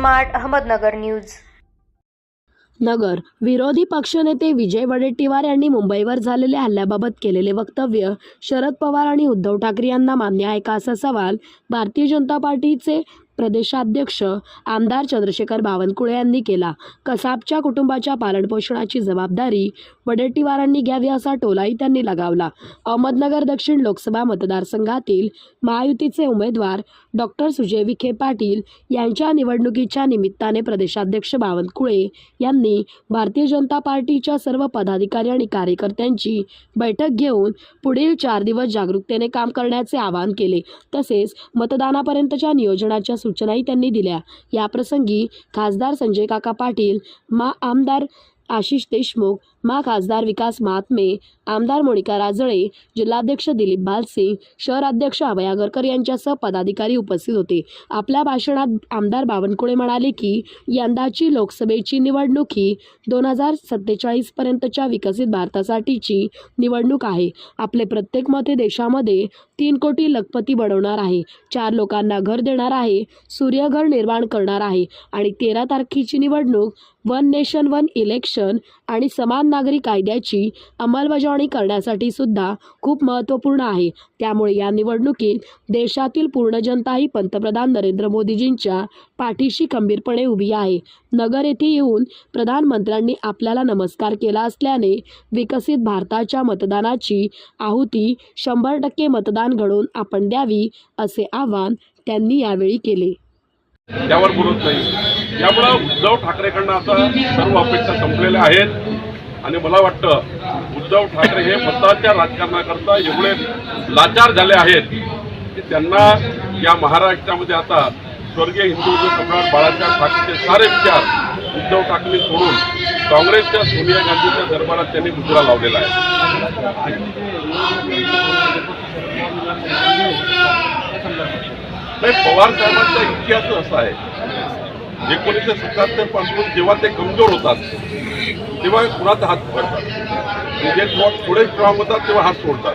Smart Ahmednagar news. नगर विरोधी पक्षनेते विजय वडेट्टीवार यांनी मुंबईवर झालेल्या हल्ल्याबाबत केलेले वक्तव्य शरद पवार आणि उद्धव ठाकरे यांना मान्य आहे का, असा सवाल भारतीय जनता पार्टीचे प्रदेशाध्यक्ष आमदार चंद्रशेखर बावनकुळे यांनी केला। कसाबच्या कुटुंबाच्या पालनपोषणाची जबाबदारी वडेट्टीवारांनी घ्यावी असा टोलाही त्यांनी लगावला। अहमदनगर दक्षिण लोकसभा मतदारसंघातील महायुतीचे उमेदवार डॉक्टर सुजय विखे पाटील यांच्या निवडणुकीच्या निमित्ताने प्रदेशाध्यक्ष बावनकुळे यांनी भारतीय जनता पार्टीच्या सर्व पदाधिकारी आणि कार्यकर्त्यांची बैठक घेऊन पुढील 4 दिवस जागरूकतेने काम करण्याचे आवाहन केले। तसेच मतदानापर्यंतच्या नियोजनाच्या सूचनाही त्यांनी दिल्या। याप्रसंगी खासदार संजय काका पाटील, आमदार आशिष देशमुख, खासदार विकास महात्मे, आमदार मोनिका राजळे, जिल्हाध्यक्ष दिलीप भालसिंग, शहराध्यक्ष अभय आगरकर यांच्यासह पदाधिकारी उपस्थित होते। आपल्या भाषणात आमदार बावनकुळे म्हणाले की यंदाची लोकसभेची निवडणूक ही 2047 पर्यंतच्या विकसित भारतासाठीची निवडणूक आहे। आपले प्रत्येक मत हे देशामध्ये 3 कोटी लखपती बनवणार आहे, 4 लोकांना घर देणार आहे, सूर्यघर निर्माण करणार आहे आणि 13 तारखेची निवडणूक वन नेशन वन इलेक्शन आणि समान नागरी कायद्याची अंमलबजावणी करण्यासाठी सुद्धा खूप महत्त्वपूर्ण आहे। त्यामुळे या निवडणुकीत देशातील पूर्ण जनता ही पंतप्रधान नरेंद्र मोदीजींच्या पाठीशी खंबीरपणे उभी आहे। नगर येथे येऊन प्रधानमंत्र्यांनी आपल्याला नमस्कार केला असल्याने विकसित भारताच्या मतदानाची आहुती 100% मतदान घडवून आपण द्यावी, असे आवाहन त्यांनी यावेळी केले। त्यावर बोलत नाही। यामुळे उद्धव ठाकरेंकडून आता सर्व अपेक्षा संपलेल्या आहेत आणि मला वाटतं उद्धव ठाकरे हे मताच्या राजकारणाकरता एवढे लाचार झाले आहेत की त्यांना या महाराष्ट्रामध्ये आता स्वर्गीय हिंदू सम्राट बाळासाहेब ठाकरेचे सारे विचार उद्धव ठाकरे सोडून काँग्रेसच्या सोनिया गांधीच्या दरबारात त्यांनी मुजरा लावलेला आहे। पवार साहेबांचा इतिहास असा आहे, 1977 पासून जेव्हा ते कमजोर होतात तेव्हा कुणाचा हात पकडतात, म्हणजे थोडे स्ट्रॉंग होतात तेव्हा हात सोडतात।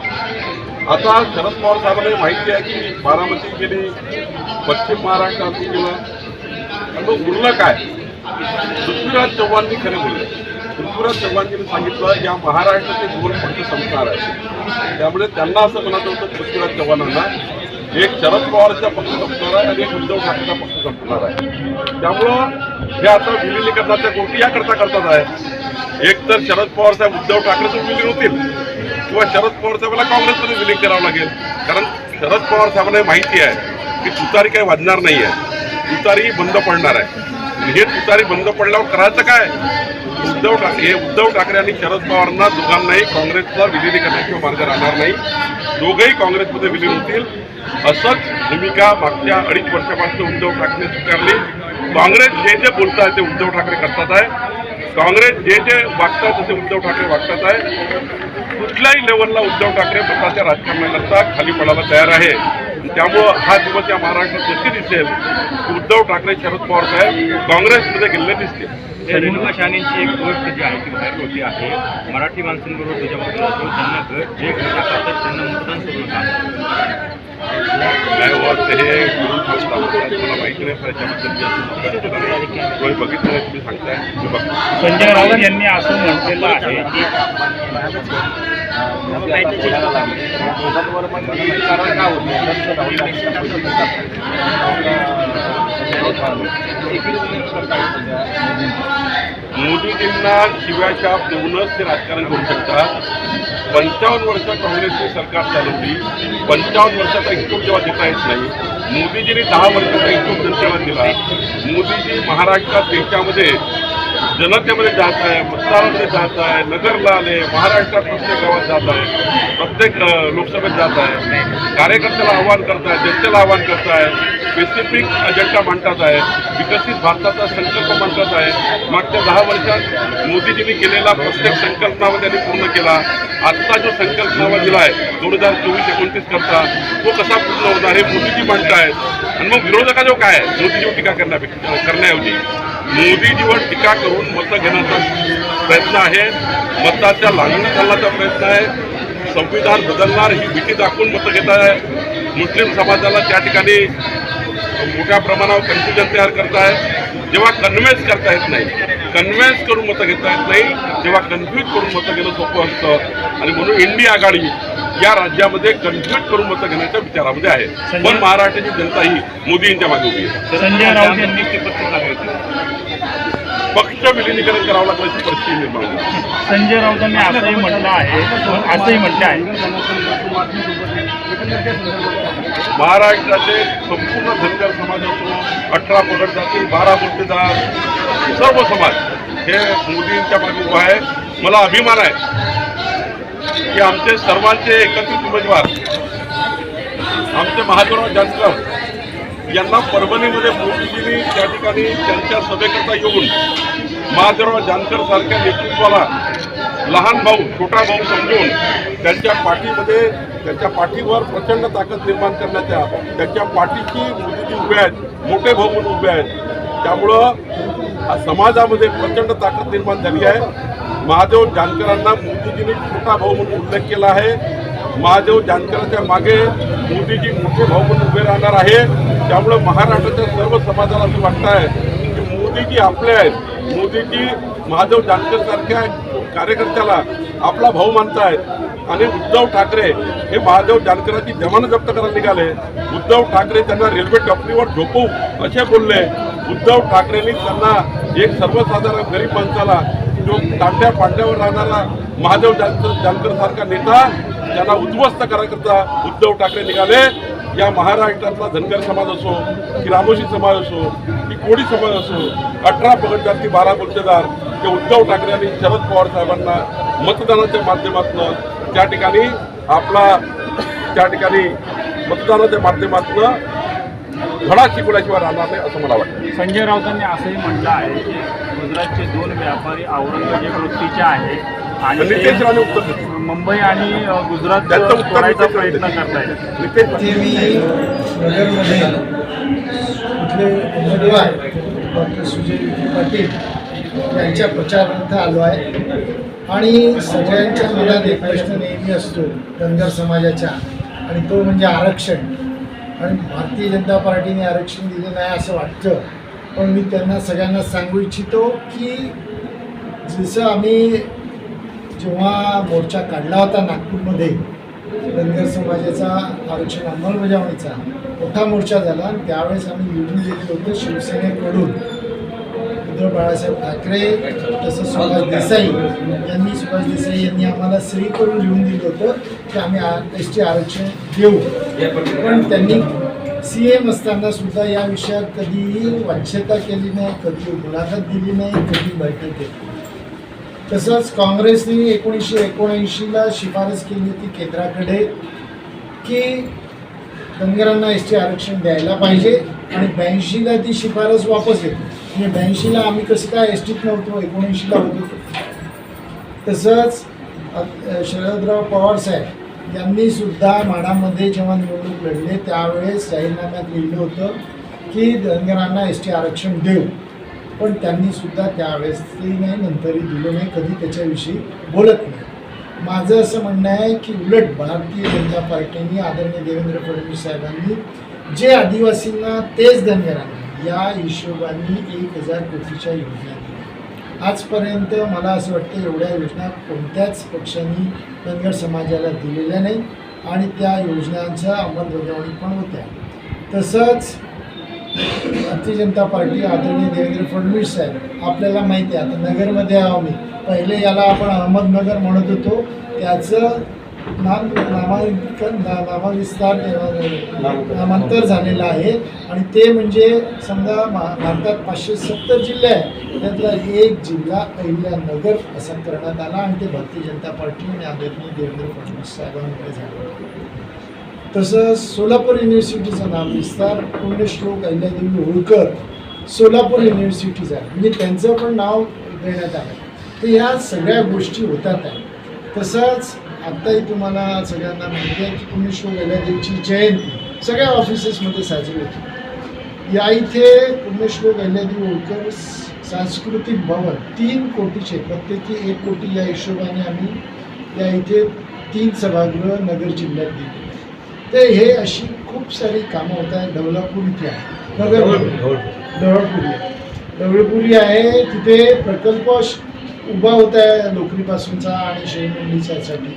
आता शरद पवार साहेबांना माहिती आहे की बारामती गेली, पश्चिम महाराष्ट्रात गेलं, मग उरलं काय? पृथ्वीराज चव्हाणांनी खरे बोलले। पृथ्वीराज चव्हाणांनी सांगितलं या महाराष्ट्राचे 2 पक्ष संपणार आहे। त्यामुळे त्यांना असं म्हणत होतं पृथ्वीराज चव्हाणांना एक शरद पवारचा पक्ष संपणार आहे आणि एक उद्धव ठाकरेचा पक्ष संपणार आहे। त्यामुळं हे आता विलिनीकरणाच्या गोष्टी याकरता करतात आहे। एक तर शरद पवार साहेब उद्धव ठाकरेचं विलीन होतील किंवा शरद पवार साहेबांना काँग्रेसमध्ये विलीन करावं लागेल, कारण शरद पवार साहेबांना माहिती आहे की तुतारी काही वाजणार नाही आहे, तुतारी बंद पडणार आहे। हे तुतारी बंद पडल्यावर करायचं काय? उद्धव ठाकरे आणि शरद पवारांना दोघांनाही काँग्रेसला विलिनीकरणाचा मार्ग राहणार नाही, दोघेही काँग्रेसमध्ये विलीन होतील। असंच भूमिका मागच्या 2.5 वर्षापासून उद्धव ठाकरे स्वीकारली। काँग्रेस जे जे बोलत आहे ते उद्धव ठाकरे करतात आहे, काँग्रेस जे जे वागतात तसे उद्धव ठाकरे वागतात आहे। कुठल्याही लेवलला उद्धव ठाकरे मताच्या राजकारणाकरता खाली पडायला तयार आहे। त्यामुळं हा दिवस या महाराष्ट्रात नक्की दिसेल की उद्धव ठाकरे शरद पवार साहेब काँग्रेसमध्ये गेलेले दिसतील। रेणुका शहाणेंची एक गोष्ट जी आहे ती बाहेर होती आहे, मराठी माणसांबरोबर त्याच्यामध्ये त्यांना जे घर करतात त्यांना मतदान करू नका नाही होत हे करून सांगतात। मला माहिती नाही त्याच्याबद्दल बघितलं नाही, तुम्ही सांगताय मी बघतो। संजय राऊत यांनी असं म्हटलेलं आहे की मोदीजींना शिव्याशाप देऊनच ते राजकारण करू शकतात। 55 वर्ष काँग्रेसची सरकार चालवली, 55 वर्षाचा हिशोब जेव्हा देता येत नाही, मोदीजींनी 10 वर्षाचा हिशोब जनतेला दिला। मोदीजी महाराष्ट्रात देशामध्ये जनतेमध्ये जात आहे, मतदारांमध्ये जात आहे, नगरला आले, महाराष्ट्रात प्रत्येक गावात जात आहे, प्रत्येक लोकसभेत जात आहे, कार्यकर्त्याला आवाहन करत आहे, जनतेला आवाहन करत आहे, स्पेसिफिक अजेंडा मांडतात आहे, विकसित भारताचा संकल्प मांडतात आहे। मागच्या 10 वर्षात मोदीजींनी केलेला प्रत्येक संकल्पनामा त्यांनी पूर्ण केला। आत्ता जो संकल्पनामा दिला आहे 2024-29 करता तो कसा पूर्ण होणार हे मोदीजी मांडतायत। आणि मग विरोधका जो काय मोदीजीवर टीका करण्याऐवजी मोदीजीवर टीका करून मतं घेण्याचा प्रयत्न आहे, मताच्या लांघणी घालण्याचा प्रयत्न आहे, संविधान बदलणार ही भीती दाखवून मतं घेत आहे। मुस्लिम समाजाला त्या ठिकाणी मोठ्या प्रमाणावर कन्फ्युजन तयार करताय. जेव्हा कन्व्हेन्स करता येत नाही, कन्व्हेन्स करून मतं घेता येत नाही, तेव्हा कन्फ्यूज करून मतं घेणं सोपं असतं. आणि म्हणून इंडिया आघाडी या राज्यामध्ये कन्फ्यूज करून मतं घेण्याच्या विचारामध्ये आहे. पण महाराष्ट्राची जनता ही मोदींच्या मागे उभी आहे. संजय राऊत यांनी ती पत्र लागली. पक्ष विलिनीकरण करावं लागल्याची परिस्थिती निर्माण होती. संजय राऊतांनी असंही म्हटलं आहे, महाराष्ट्राचे संपूर्ण धनगर समाज असो, 18 पगड जाती, 12 गुंठेदार, सर्व समाज हे मोदींच्या मागे उभा आहे. मला अभिमान आहे की आमचे सर्वांचे एकत्रित उमेदवार आमचे महादेवराव जानकर यांना परभणीमध्ये मोदीजींनी त्या ठिकाणी त्यांच्या सभेकरता येऊन महादेवराव जानकर सारख्या नेतृत्वाला लहान भाऊ, छोटा भाऊ समजून त्यांच्या पाठीमध्ये, त्यांच्या पाठीवर प्रचंड ताकद निर्माण करण्याच्या, त्यांच्या पाठीशी मोदीजी उभे आहेत, मोठे भाऊ म्हणून उभे आहेत. त्यामुळं समाजामध्ये प्रचंड ताकद निर्माण झाली आहे. महादेव जानकरांना मोदीजींनी छोटा भाऊ म्हणून उल्लेख केला आहे. महादेव जानकरांच्या मागे मोदीजी मोठे भाऊ म्हणून उभे राहणार आहे. त्यामुळं महाराष्ट्राच्या सर्व समाजाला असं वाटतं आहे की मोदीजी आपले आहेत. मोदीजी महादेव जानकर सारख्या कार्यकर्त्याला आपला भाऊ मानतायत. आणि उद्धव ठाकरे हे महादेव जानकरांची जमानं जप्त करायला निघाले. उद्धव ठाकरे त्यांना रेल्वे टपरीवर झोपू असे बोलले. उद्धव ठाकरेंनी त्यांना एक सर्वसाधारण गरीब माणसाला, जो तांड्या पांड्यावर राहणारा महादेव जानकर सारखा नेता, त्यांना उद्ध्वस्त करायकरता उद्धव ठाकरे निघाले. या महाराष्ट्रातला धनगर समाज असो, की रामोशी समाज असो, की कोळी समाज असो, 18 पगड जाती, 12 गुंठेदार, ते उद्धव ठाकरे आणि शरद पवार साहेबांना मतदानाच्या माध्यमातून त्या ठिकाणी मतदानाच्या माध्यमातून धडा शिकवल्याशिवाय राहणार नाही असं मला वाटतं. संजय राऊतांनी असंही म्हटलं आहे की गुजरातचे 2 व्यापारी औरंगजेब वृत्तीचे आहेत आणि नितेश राणे उत्तर देतील. मुंबई आणि गुजरात त्यांचं उत्तर तोडायचा नितेश प्रयत्न राणे करतायत. नितेश ते मी नगरमध्ये कुठले उमेदवार डॉक्टर सुजय विखे पाटील यांच्या प्रचारार्थ आलो आहे. आणि सगळ्यांच्या मनात एक प्रश्न नेहमी असतो धनगर समाजाच्या, आणि तो म्हणजे आरक्षण. आणि भारतीय जनता पार्टीने आरक्षण दिलं नाही असं वाटतं. पण मी त्यांना सगळ्यांना सांगू इच्छितो की जसं आम्ही जेव्हा मोर्चा काढला होता नागपूरमध्ये धनगर समाजाचा आरक्षण अंमलबजावणीचा मोठा मोर्चा झाला, आणि त्यावेळेस आम्ही निवडून दिलं होतं शिवसेनेकडून उद्धव बाळासाहेब ठाकरे, तसं सुभाष देसाई यांनी आम्हाला सही करून लिहून दिलं होतं की आम्ही ST आरक्षण देऊ. पण त्यांनी CM असताना सुद्धा या विषयात कधीही वाच्यता केली नाही, कधी मुलाखत दिली नाही, कधी बैठक केली. तसंच काँग्रेसने 1979ला शिफारस केली होती केंद्राकडे की धनगरांना ST आरक्षण द्यायला पाहिजे, आणि 82ला ती शिफारस वापस येते. म्हणजे 82ला आम्ही कसं काय STत नव्हतो, 79ला होतो. तसंच शरदराव पवार साहेब यांनी सुद्धा माढामध्ये जेव्हा निवडणूक लढले त्यावेळेस जाहीरनाम्यात लिहिलं होतं की धनगरांना ST आरक्षण देऊ. पण त्यांनी सुद्धा त्यावेळेस ते नाही, नंतरही दिलं नाही, कधी त्याच्याविषयी बोलत नाही. माझं असं म्हणणं आहे की उलट भारतीय जनता पार्टीने आदरणीय देवेंद्र फडणवीस साहेबांनी जे आदिवासींना तेच धनगरांना या हिशोबाने 1000 कोटीच्या योजना दिल्या. आजपर्यंत मला असं वाटतं एवढ्या योजना कोणत्याच पक्षांनी धनगर समाजाला दिलेल्या नाही, आणि त्या योजनांच्या अंमलबजावणी पण होत्या. तसंच भारतीय जनता पार्टी आदरणीय देवेंद्र फडणवीस साहेब, आपल्याला माहिती आहे आता नगरमध्ये आहो मी, पहिले याला आपण अहमदनगर म्हणत होतो, त्याचं नामांतर झालेलं आहे. आणि ते म्हणजे समजा भारतात 570 जिल्हे आहेत, त्यातला एक जिल्हा अहिल्यानगर असा करण्यात आला, आणि ते भारतीय जनता पार्टी आणि आदरणीय देवेंद्र फडणवीस साहेबांकडे झालं. तसंच सोलापूर युनिव्हर्सिटीचं नाम विस्तार पुण्यश्लोक अहिल्यादेवी होळकर सोलापूर युनिव्हर्सिटीचं आहे, म्हणजे त्यांचं पण नाव देण्यात आलं. तर या सगळ्या गोष्टी होतात आहे. तसंच आत्ताही तुम्हाला सगळ्यांना माहिती आहे की पुण्यश्लोक अहिल्यादेवीची जयंती सगळ्या ऑफिसेसमध्ये साजरी होती. या इथे पुण्यश्लोक अहिल्यादेवी होळकर सांस्कृतिक भवन 3 कोटीचे, प्रत्येकी 1 कोटी या हिशोबाने आम्ही या इथे 3 सभागृह नगर जिल्ह्यात दिली. तर हे अशी खूप सारी कामं होत आहेत. ढवळापूर इथे आहे, ढवळपुरी आहे, तिथे प्रकल्प उभा होत आहे लोकरीपासूनचा आणि शेळीमेंढीच्यासाठी.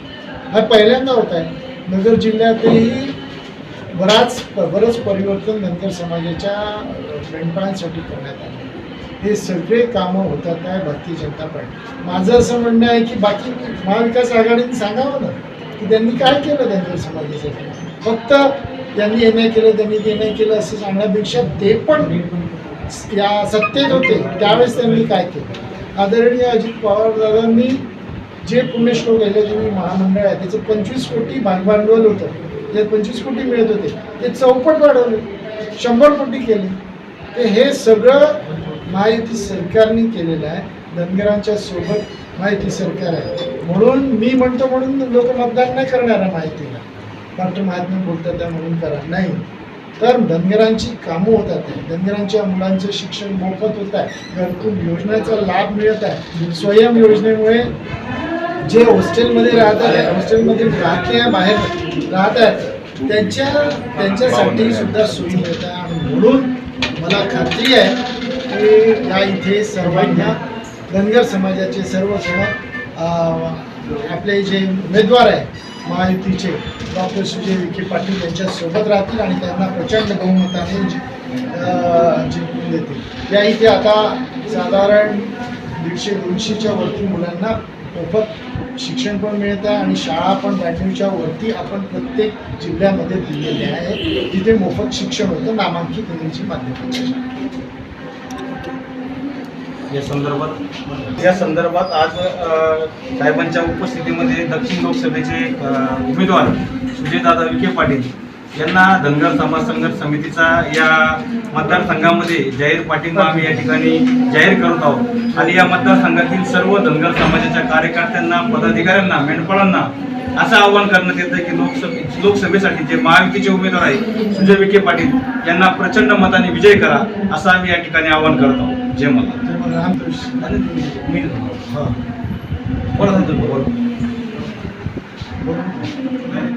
हा पहिल्यांदा होत आहे. नगर जिल्ह्यातही बरंच परिवर्तन धनगर समाजाच्या मेंढपाळांसाठी करण्यात आलं. हे सगळे कामं होतात आहे भारतीय जनता पार्टी. माझं असं म्हणणं आहे की बाकी महाविकास आघाडीने सांगावं ना की त्यांनी काय केलं धनगर समाजासाठी. फक्त त्यांनी हे नाही केलं, त्यांनी ते नाही केलं असं सांगण्यापेक्षा ते पण या सत्तेत होते त्यावेळेस त्यांनी काय केलं. आदरणीय अजित पवारदादांनी जे पुण्यश्लोक अहिल्यादेवी महामंडळ आहे त्याचं 25 कोटी भागभांडवल होतं. जे 25 कोटी मिळत होते ते चौपट वाढवले, 100 कोटी केले. ते हे सगळं महायुती सरकारने केलेलं आहे. धनगरांच्या सोबत महायुती सरकार आहे म्हणून मी म्हणतो, म्हणून लोक मतदान नाही करणार आहे महायुतीला. डॉक्टर महात्मा बोलतात त्या म्हणून करा नाही, तर धनगरांची कामं होतात आहे. धनगरांच्या मुलांचं शिक्षण मोफत होत आहे, घरकुल योजनेचा लाभ मिळत आहे. स्वयं योजनेमुळे जे हॉस्टेलमध्ये राहतात, हॉस्टेलमध्ये राहते बाहेर राहत आहेत त्यांच्यासाठी सुद्धा सोयी मिळत आहे. आणि म्हणून मला खात्री आहे की या इथे सर्वांना धनगर समाजाचे सर्वजण आपले जे उमेदवार आहे महायुतीचे डॉक्टर सुजय विखे पाटील यांच्यासोबत राहतील आणि त्यांना प्रचंड बहुमताने जिंकून देतील. या इथे आता साधारण 150-200च्या वरती मुलांना मोफत शिक्षण पण मिळत आहे आणि शाळा पण 92च्या वरती आपण प्रत्येक जिल्ह्यामध्ये दिलेल्या आहे तिथे मोफत शिक्षण होतं नामांकित इंग्रजी माध्यमाच्या. या संदर्भात आज साहेबांच्या उपस्थितीमध्ये दक्षिण लोकसभेचे उमेदवार सुजयदादा विखे पाटील यांना धनगर समाज संघर्ष समितीचा या मतदारसंघामध्ये जाहीर पाठिंबा आम्ही या ठिकाणी जाहीर करत आहोत. आणि या मतदारसंघातील सर्व धनगर समाजाच्या कार्यकर्त्यांना, पदाधिकाऱ्यांना, मेंढपाळांना असं आवाहन करण्यात येतं की लोकसभेसाठी जे महायुतीचे उमेदवार आहेत सुजय विखे पाटील यांना प्रचंड मताने विजय करा असं आम्ही या ठिकाणी आवाहन करत आहोत. जय मला रामकृष्ण. मी बोला.